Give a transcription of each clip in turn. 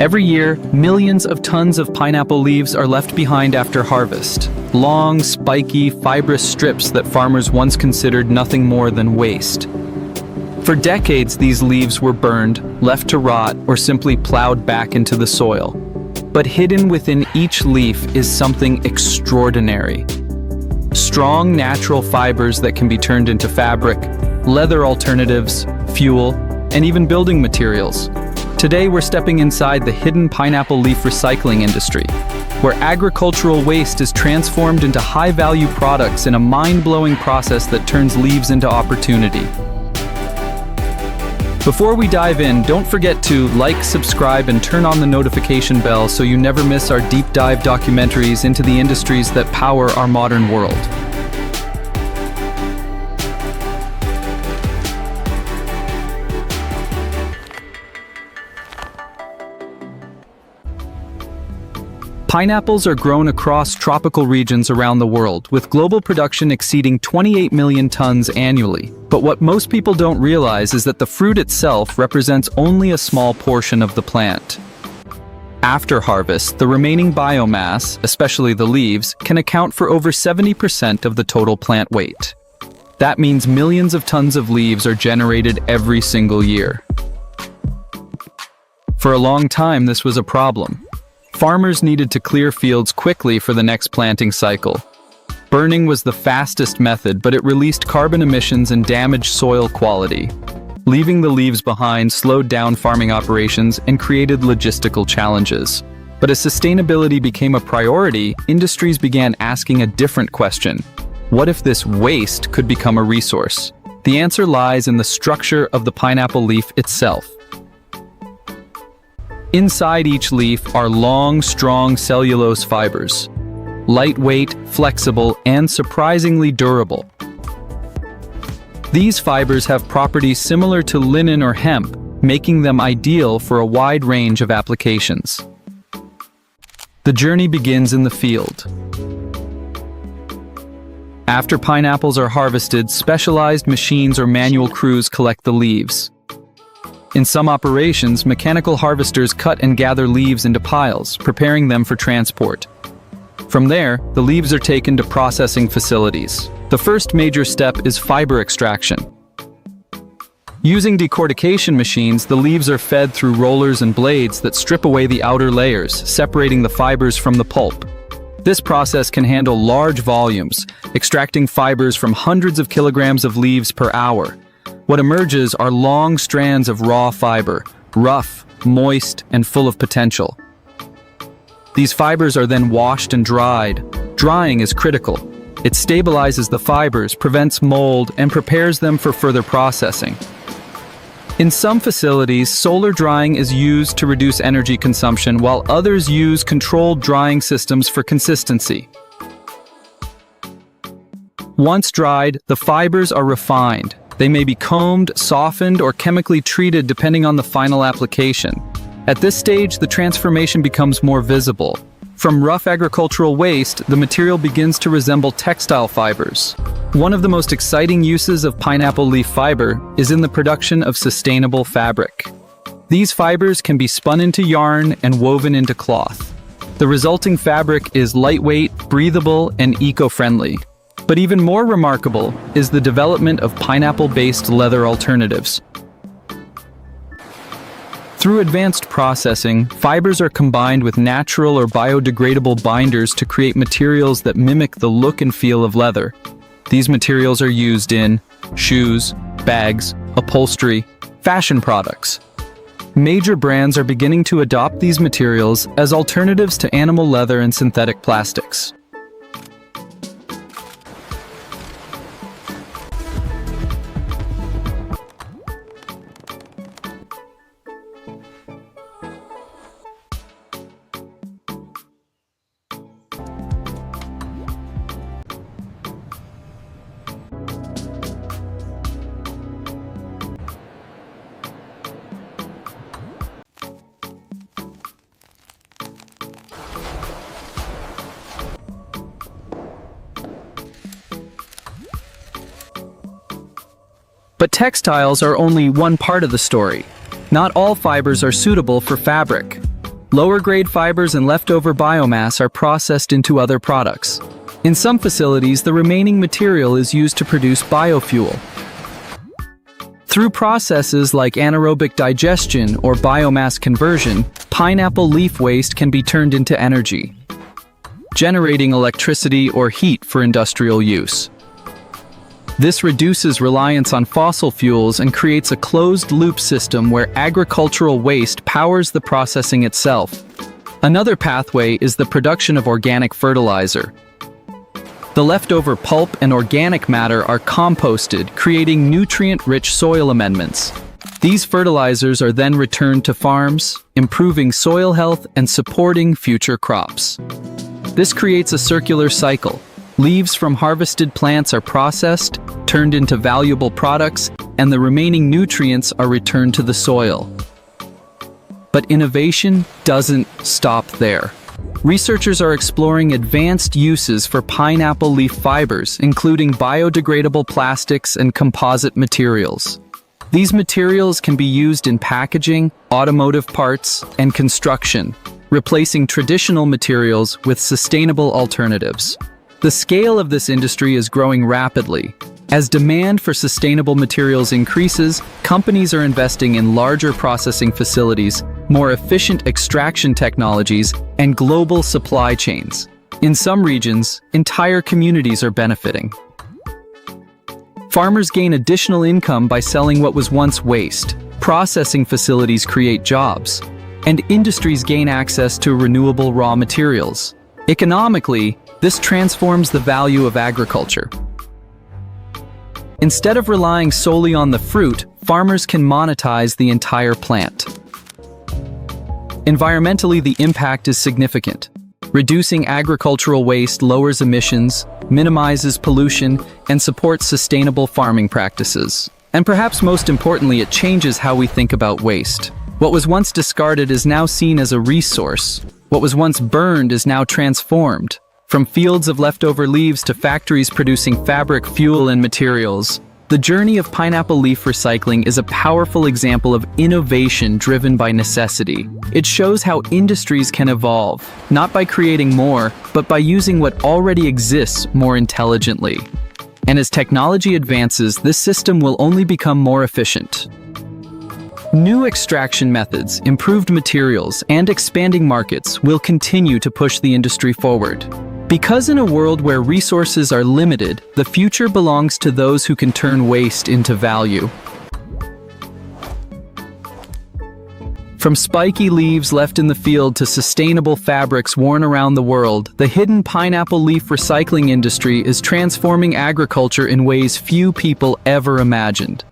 Every year, millions of tons of pineapple leaves are left behind after harvest. Long, spiky, fibrous strips that farmers once considered nothing more than waste. For decades, these leaves were burned, left to rot, or simply plowed back into the soil. But hidden within each leaf is something extraordinary. Strong, natural fibers that can be turned into fabric, leather alternatives, fuel, and even building materials. Today, we're stepping inside the hidden pineapple leaf recycling industry, where agricultural waste is transformed into high-value products in a mind-blowing process that turns leaves into opportunity. Before we dive in, don't forget to like, subscribe, and turn on the notification bell so you never miss our deep dive documentaries into the industries that power our modern world. Pineapples are grown across tropical regions around the world, with global production exceeding 28 million tons annually. But what most people don't realize is that the fruit itself represents only a small portion of the plant. After harvest, the remaining biomass, especially the leaves, can account for over 70% of the total plant weight. That means millions of tons of leaves are generated every single year. For a long time, this was a problem. Farmers needed to clear fields quickly for the next planting cycle. Burning was the fastest method, but it released carbon emissions and damaged soil quality. Leaving the leaves behind slowed down farming operations and created logistical challenges. But as sustainability became a priority, industries began asking a different question. What if this waste could become a resource? The answer lies in the structure of the pineapple leaf itself. Inside each leaf are long, strong cellulose fibers. Lightweight, flexible, and surprisingly durable. These fibers have properties similar to linen or hemp, making them ideal for a wide range of applications. The journey begins in the field. After pineapples are harvested, specialized machines or manual crews collect the leaves. In some operations, mechanical harvesters cut and gather leaves into piles, preparing them for transport. From there, the leaves are taken to processing facilities. The first major step is fiber extraction. Using decortication machines, the leaves are fed through rollers and blades that strip away the outer layers, separating the fibers from the pulp. This process can handle large volumes, extracting fibers from hundreds of kilograms of leaves per hour. What emerges are long strands of raw fiber, rough, moist, and full of potential. These fibers are then washed and dried. Drying is critical. It stabilizes the fibers, prevents mold, and prepares them for further processing. In some facilities, solar drying is used to reduce energy consumption, while others use controlled drying systems for consistency. Once dried, the fibers are refined. They may be combed, softened, or chemically treated depending on the final application. At this stage, the transformation becomes more visible. From rough agricultural waste, the material begins to resemble textile fibers. One of the most exciting uses of pineapple leaf fiber is in the production of sustainable fabric. These fibers can be spun into yarn and woven into cloth. The resulting fabric is lightweight, breathable, and eco-friendly. But even more remarkable is the development of pineapple-based leather alternatives. Through advanced processing, fibers are combined with natural or biodegradable binders to create materials that mimic the look and feel of leather. These materials are used in shoes, bags, upholstery, fashion products. Major brands are beginning to adopt these materials as alternatives to animal leather and synthetic plastics. But textiles are only one part of the story. Not all fibers are suitable for fabric. Lower-grade fibers and leftover biomass are processed into other products. In some facilities, the remaining material is used to produce biofuel. Through processes like anaerobic digestion or biomass conversion, pineapple leaf waste can be turned into energy, generating electricity or heat for industrial use. This reduces reliance on fossil fuels and creates a closed-loop system where agricultural waste powers the processing itself. Another pathway is the production of organic fertilizer. The leftover pulp and organic matter are composted, creating nutrient-rich soil amendments. These fertilizers are then returned to farms, improving soil health and supporting future crops. This creates a circular cycle. Leaves from harvested plants are processed, turned into valuable products, and the remaining nutrients are returned to the soil. But innovation doesn't stop there. Researchers are exploring advanced uses for pineapple leaf fibers, including biodegradable plastics and composite materials. These materials can be used in packaging, automotive parts, and construction, replacing traditional materials with sustainable alternatives. The scale of this industry is growing rapidly. As demand for sustainable materials increases, companies are investing in larger processing facilities, more efficient extraction technologies, and global supply chains. In some regions, entire communities are benefiting. Farmers gain additional income by selling what was once waste. Processing facilities create jobs, and industries gain access to renewable raw materials. Economically, this transforms the value of agriculture. Instead of relying solely on the fruit, farmers can monetize the entire plant. Environmentally, the impact is significant. Reducing agricultural waste lowers emissions, minimizes pollution, and supports sustainable farming practices. And perhaps most importantly, it changes how we think about waste. What was once discarded is now seen as a resource. What was once burned is now transformed. From fields of leftover leaves to factories producing fabric, fuel, and materials, the journey of pineapple leaf recycling is a powerful example of innovation driven by necessity. It shows how industries can evolve, not by creating more, but by using what already exists more intelligently. And as technology advances, this system will only become more efficient. New extraction methods, improved materials, and expanding markets will continue to push the industry forward. Because in a world where resources are limited, the future belongs to those who can turn waste into value. From spiky leaves left in the field to sustainable fabrics worn around the world, the hidden pineapple leaf recycling industry is transforming agriculture in ways few people ever imagined.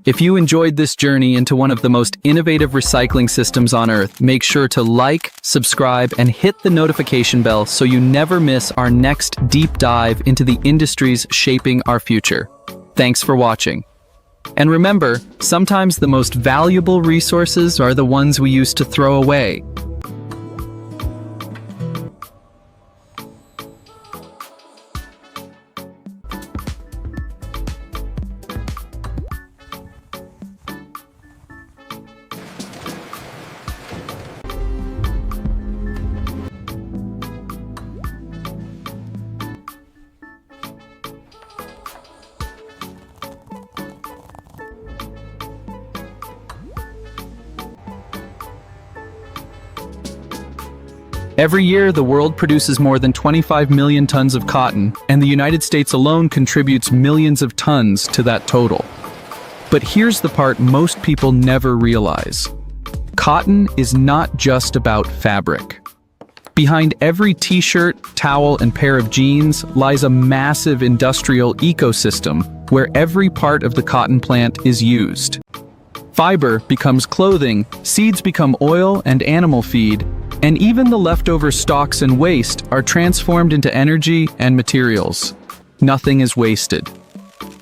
If you enjoyed this journey into one of the most innovative recycling systems on Earth, make sure to like, subscribe, and hit the notification bell so you never miss our next deep dive into the industries shaping our future. Thanks for watching. And remember, sometimes the most valuable resources are the ones we used to throw away. Every year, the world produces more than 25 million tons of cotton, and the United States alone contributes millions of tons to that total. But here's the part most people never realize. Cotton is not just about fabric. Behind every t-shirt, towel, and pair of jeans lies a massive industrial ecosystem where every part of the cotton plant is used. Fiber becomes clothing, seeds become oil and animal feed, and even the leftover stalks and waste are transformed into energy and materials. Nothing is wasted.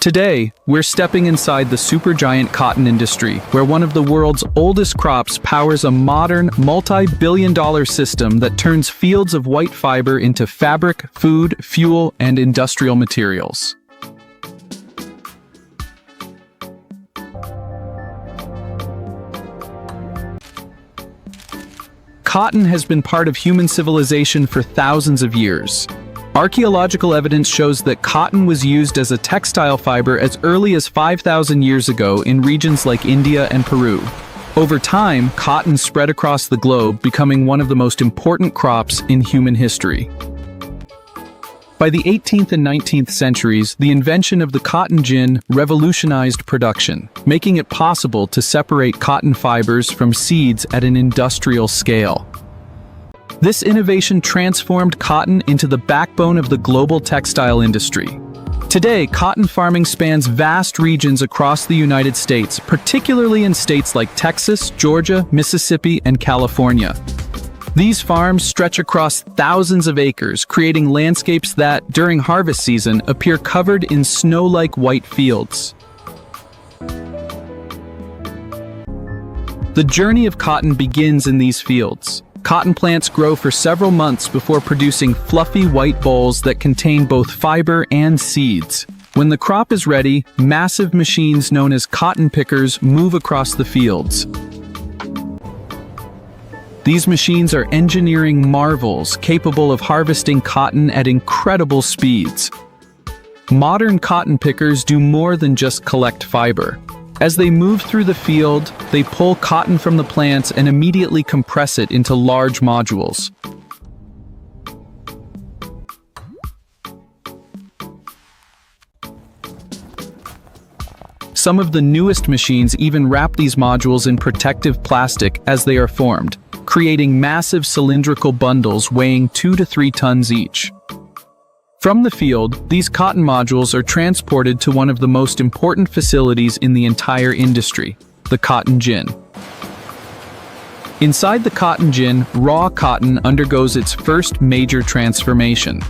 Today, we're stepping inside the supergiant cotton industry, where one of the world's oldest crops powers a modern, multi-billion-dollar system that turns fields of white fiber into fabric, food, fuel, and industrial materials. cotton has been part of human civilization for thousands of years. Archaeological evidence shows that cotton was used as a textile fiber as early as 5,000 years ago in regions like India and Peru. Over time, cotton spread across the globe, becoming one of the most important crops in human history. By the 18th and 19th centuries, the invention of the cotton gin revolutionized production, making it possible to separate cotton fibers from seeds at an industrial scale. This innovation transformed cotton into the backbone of the global textile industry. Today, cotton farming spans vast regions across the United States, particularly in states like Texas, Georgia, Mississippi, and California. These farms stretch across thousands of acres, creating landscapes that, during harvest season, appear covered in snow-like white fields. The journey of cotton begins in these fields. Cotton plants grow for several months before producing fluffy white bolls that contain both fiber and seeds. When the crop is ready, massive machines known as cotton pickers move across the fields. These machines are engineering marvels capable of harvesting cotton at incredible speeds. Modern cotton pickers do more than just collect fiber. As they move through the field, they pull cotton from the plants and immediately compress it into large modules. Some of the newest machines even wrap these modules in protective plastic as they are formed, creating massive cylindrical bundles weighing 2 to 3 tons each. From the field, these cotton modules are transported to one of the most important facilities in the entire industry, the cotton gin. Inside the cotton gin, raw cotton undergoes its first major transformation.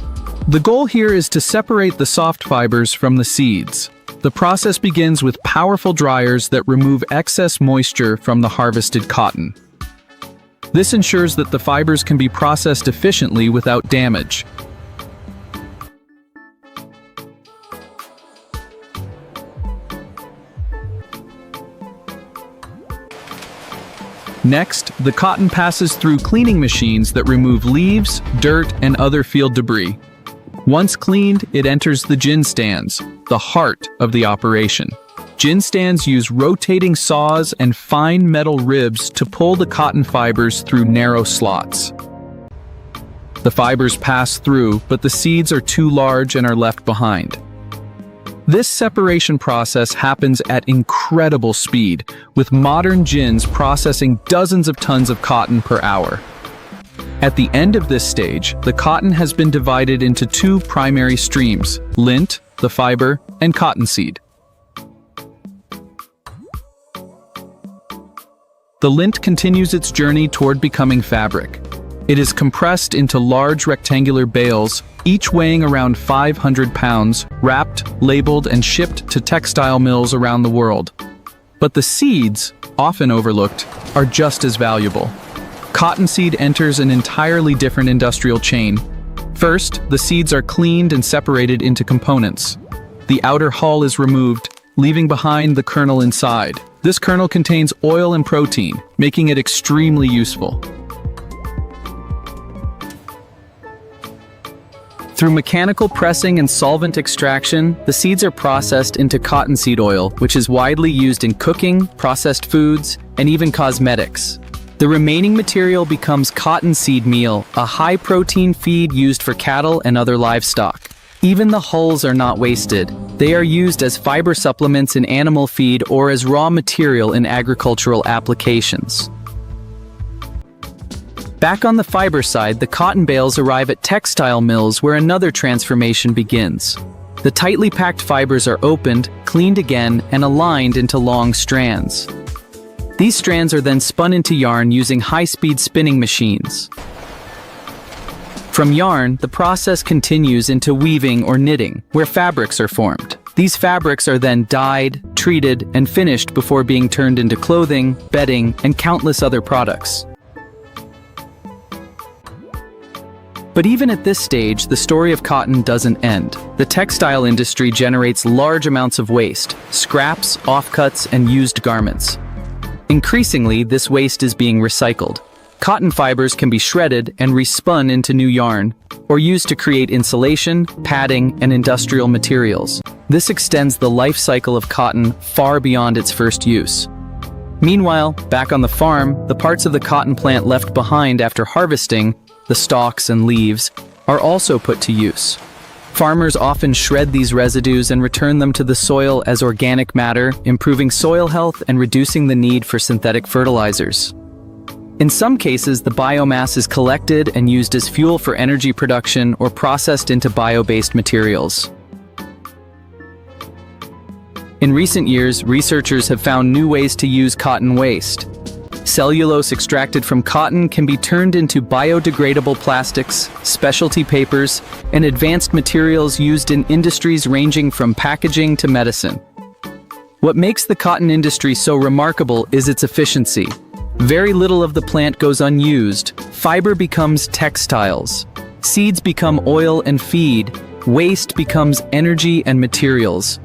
The goal here is to separate the soft fibers from the seeds. The process begins with powerful dryers that remove excess moisture from the harvested cotton. This ensures that the fibers can be processed efficiently without damage. Next, the cotton passes through cleaning machines that remove leaves, dirt, and other field debris. Once cleaned, it enters the gin stands, the heart of the operation. Gin stands use rotating saws and fine metal ribs to pull the cotton fibers through narrow slots. The fibers pass through, but the seeds are too large and are left behind. This separation process happens at incredible speed, with modern gins processing dozens of tons of cotton per hour. At the end of this stage, the cotton has been divided into 2 primary streams: lint, the fiber, and cottonseed. The lint continues its journey toward becoming fabric. It is compressed into large rectangular bales, each weighing around 500 pounds, wrapped, labeled, and shipped to textile mills around the world. But the seeds, often overlooked, are just as valuable. Cottonseed enters an entirely different industrial chain. First, the seeds are cleaned and separated into components. The outer hull is removed, leaving behind the kernel inside. This kernel contains oil and protein, making it extremely useful. Through mechanical pressing and solvent extraction, the seeds are processed into cottonseed oil, which is widely used in cooking, processed foods, and even cosmetics. The remaining material becomes cottonseed meal, a high-protein feed used for cattle and other livestock. Even the hulls are not wasted. They are used as fiber supplements in animal feed or as raw material in agricultural applications. Back on the fiber side, the cotton bales arrive at textile mills where another transformation begins. The tightly packed fibers are opened, cleaned again, and aligned into long strands. These strands are then spun into yarn using high-speed spinning machines. From yarn, the process continues into weaving or knitting, where fabrics are formed. These fabrics are then dyed, treated, and finished before being turned into clothing, bedding, and countless other products. But even at this stage, the story of cotton doesn't end. The textile industry generates large amounts of waste, scraps, offcuts, and used garments. Increasingly, this waste is being recycled. Cotton fibers can be shredded and respun into new yarn, or used to create insulation, padding, and industrial materials. This extends the life cycle of cotton far beyond its first use. Meanwhile, back on the farm, the parts of the cotton plant left behind after harvesting, the stalks and leaves, are also put to use. Farmers often shred these residues and return them to the soil as organic matter, improving soil health and reducing the need for synthetic fertilizers. In some cases, the biomass is collected and used as fuel for energy production or processed into bio-based materials. In recent years, researchers have found new ways to use cotton waste. Cellulose extracted from cotton can be turned into biodegradable plastics, specialty papers, and advanced materials used in industries ranging from packaging to medicine. What makes the cotton industry so remarkable is its efficiency. Very little of the plant goes unused. Fiber becomes textiles. Seeds become oil and feed. Waste becomes energy and materials.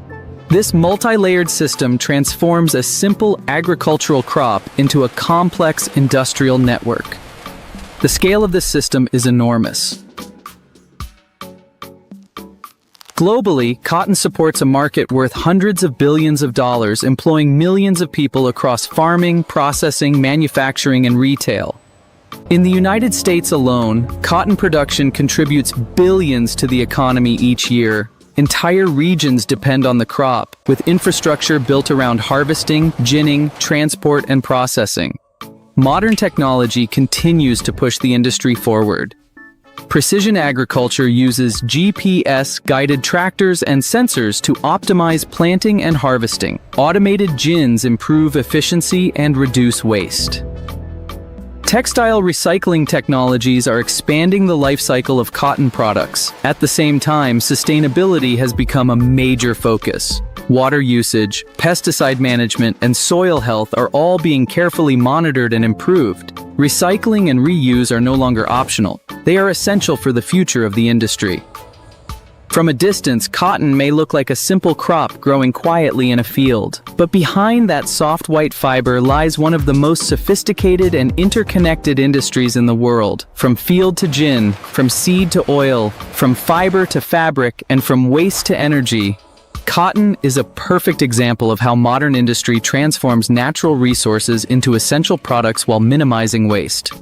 This multi-layered system transforms a simple agricultural crop into a complex industrial network. The scale of this system is enormous. Globally, cotton supports a market worth hundreds of billions of dollars, employing millions of people across farming, processing, manufacturing, and retail. In the United States alone, cotton production contributes billions to the economy each year. Entire regions depend on the crop, with infrastructure built around harvesting, ginning, transport, and processing. Modern technology continues to push the industry forward. Precision agriculture uses GPS-guided tractors and sensors to optimize planting and harvesting. Automated gins improve efficiency and reduce waste. Textile recycling technologies are expanding the life cycle of cotton products. At the same time, sustainability has become a major focus. Water usage, pesticide management, and soil health are all being carefully monitored and improved. Recycling and reuse are no longer optional. They are essential for the future of the industry. From a distance, cotton may look like a simple crop growing quietly in a field. But behind that soft white fiber lies one of the most sophisticated and interconnected industries in the world. From field to gin, from seed to oil, from fiber to fabric, and from waste to energy, cotton is a perfect example of how modern industry transforms natural resources into essential products while minimizing waste.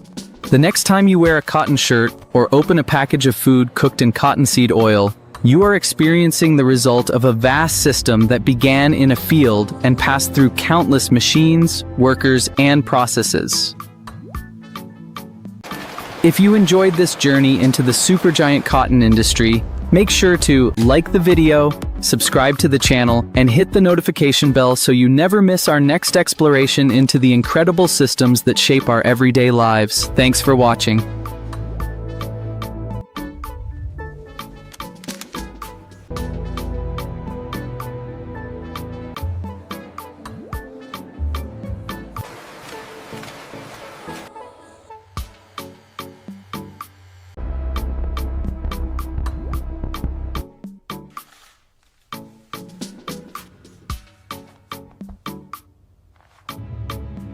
The next time you wear a cotton shirt or open a package of food cooked in cottonseed oil, you are experiencing the result of a vast system that began in a field and passed through countless machines, workers, and processes. If you enjoyed this journey into the supergiant cotton industry, make sure to like the video, subscribe to the channel, and hit the notification bell so you never miss our next exploration into the incredible systems that shape our everyday lives. Thanks for watching.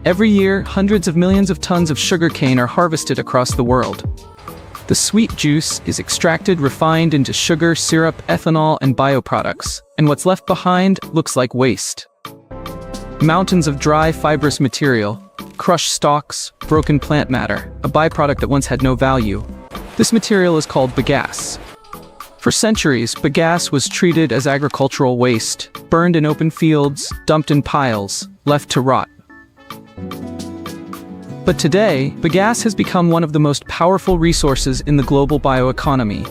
Every year, hundreds of millions of tons of sugarcane are harvested across the world. The sweet juice is extracted, refined into sugar, syrup, ethanol, and bioproducts, and what's left behind looks like waste. Mountains of dry, fibrous material, crushed stalks, broken plant matter, a byproduct that once had no value. This material is called bagasse. For centuries, bagasse was treated as agricultural waste, burned in open fields, dumped in piles, left to rot. But today, bagasse has become one of the most powerful resources in the global bioeconomy.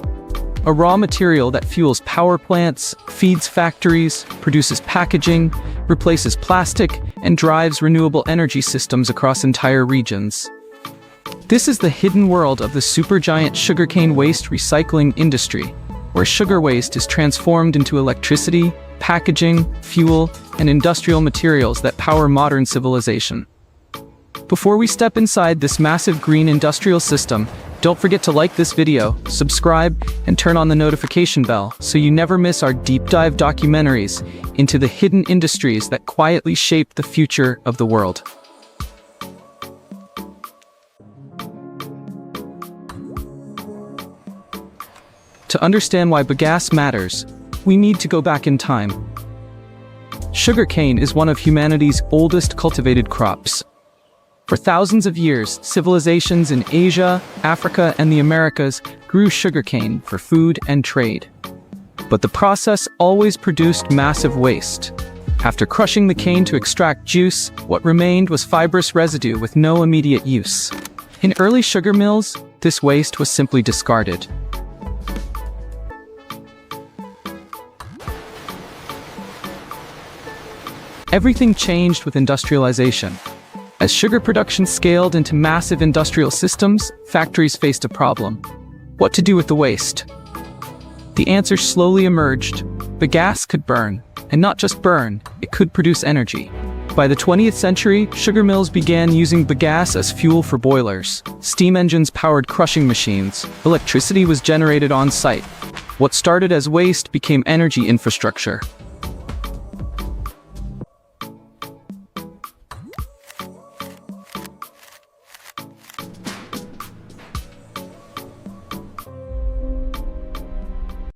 A raw material that fuels power plants, feeds factories, produces packaging, replaces plastic, and drives renewable energy systems across entire regions. This is the hidden world of the supergiant sugarcane waste recycling industry, where sugar waste is transformed into electricity, packaging, fuel, and industrial materials that power modern civilization. Before we step inside this massive green industrial system, don't forget to like this video, subscribe, and turn on the notification bell so you never miss our deep dive documentaries into the hidden industries that quietly shape the future of the world. To understand why bagasse matters, we need to go back in time. Sugarcane is one of humanity's oldest cultivated crops. For thousands of years, civilizations in Asia, Africa, and the Americas grew sugarcane for food and trade. But the process always produced massive waste. After crushing the cane to extract juice, what remained was fibrous residue with no immediate use. In early sugar mills, this waste was simply discarded. Everything changed with industrialization. As sugar production scaled into massive industrial systems, factories faced a problem. What to do with the waste? The answer slowly emerged. Bagasse could burn, and not just burn, it could produce energy. By the 20th century, sugar mills began using bagasse as fuel for boilers. Steam engines powered crushing machines. Electricity was generated on site. What started as waste became energy infrastructure.